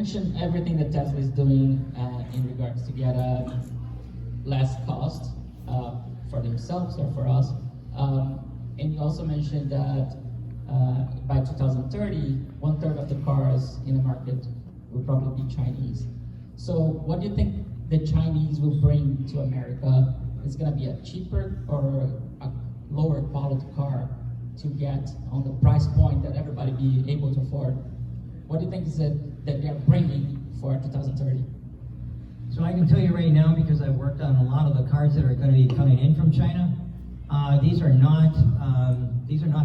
mentioned everything that Tesla is doing in regards to get less cost for themselves or for us. And you also mentioned that by 2030, 1/3 of the cars in the market will probably be Chinese. So what do you think the Chinese will bring to America? It's going to be a cheaper or a lower quality car to get on the price point that everybody be able to afford? What do you think is it that they're bringing for 2030? So I can tell you right now, because I've worked on a lot of the cars that are going to be coming in from China, these are not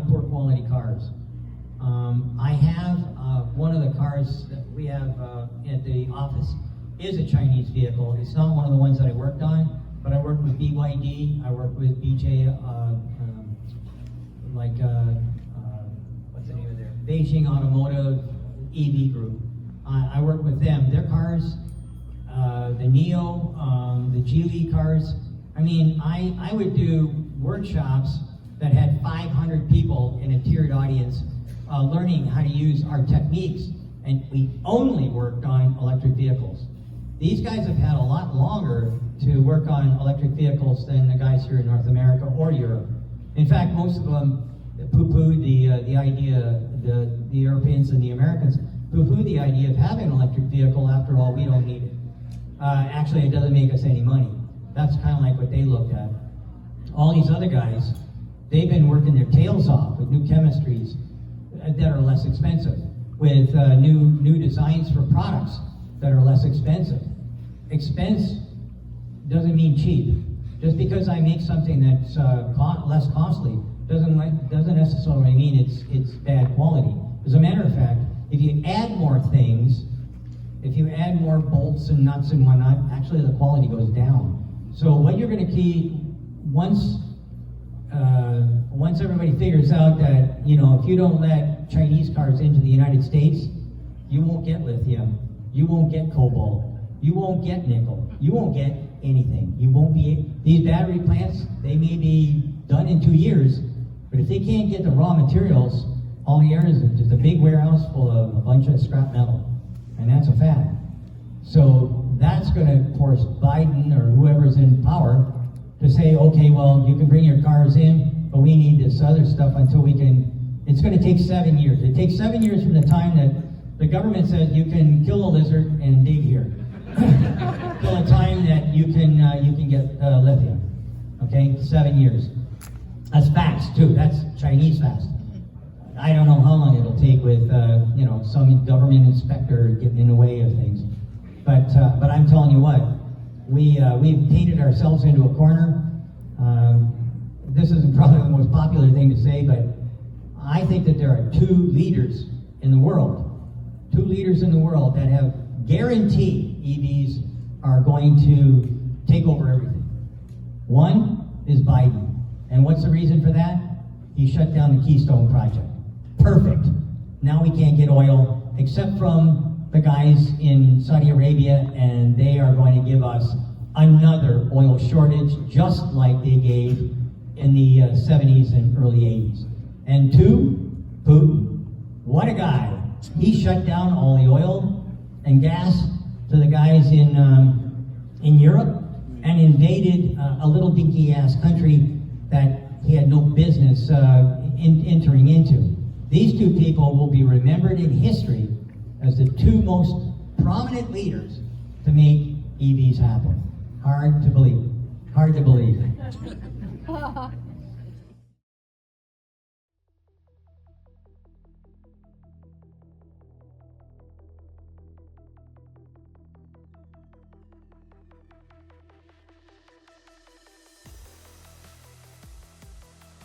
poor quality cars. I have one of the cars that we have at the office is a Chinese vehicle. It's not one of the ones that I worked on, but I worked with BYD, I worked with BJ, what's the name of their Beijing Automotive EV group. I worked with them. Their cars, the Neo, the Geely cars. I mean, I would do workshops that had 500 people in a tiered audience learning how to use our techniques, and we only worked on electric vehicles. These guys have had a lot longer to work on electric vehicles than the guys here in North America or Europe. In fact, most of them poo-pooed the idea, the Europeans and the Americans poo-pooed the idea of having an electric vehicle. After all, we don't need it. Actually, it doesn't make us any money. That's kind of like what they looked at. All these other guys, they've been working their tails off with new chemistries that are less expensive, with new designs for products that are less expensive. Expense doesn't mean cheap. Just because I make something that's less costly doesn't necessarily mean it's bad quality. As a matter of fact, if you add more things, if you add more bolts and nuts and whatnot, actually the quality goes down. So what you're going to keep once everybody figures out that, you know, if you don't let Chinese cars into the United States, you won't get lithium, you won't get cobalt, you won't get nickel, you won't get anything. You won't be, these battery plants, they may be done in 2 years, but if they can't get the raw materials, all the air is just a big warehouse full of a bunch of scrap metal, and that's a fact. So that's going to force Biden or whoever's in power to say, okay, well, you can bring your cars in, but we need this other stuff until we can. It's going to take 7 years. It takes 7 years from the time that the government says you can kill a lizard and dig here, till the time that you can get lithium. Okay, 7 years. That's fast too. That's Chinese fast. I don't know how long it'll take with some government inspector getting in the way of things. But I'm telling you what, we've painted ourselves into a corner. This isn't probably the most popular thing to say, but I think that there are two leaders in the world that have guaranteed EVs are going to take over everything. One is Biden. And what's the reason for that? He shut down the Keystone Project. Perfect. Now we can't get oil except from the guys in Saudi Arabia, and they are going to give us another oil shortage just like they gave in the 70s and early 80s. And two, Putin. What a guy. He shut down all the oil and gas to the guys in Europe and invaded a little dinky ass country that he had no business entering into. These two people will be remembered in history as the two most prominent leaders to make EVs happen. Hard to believe. Hard to believe.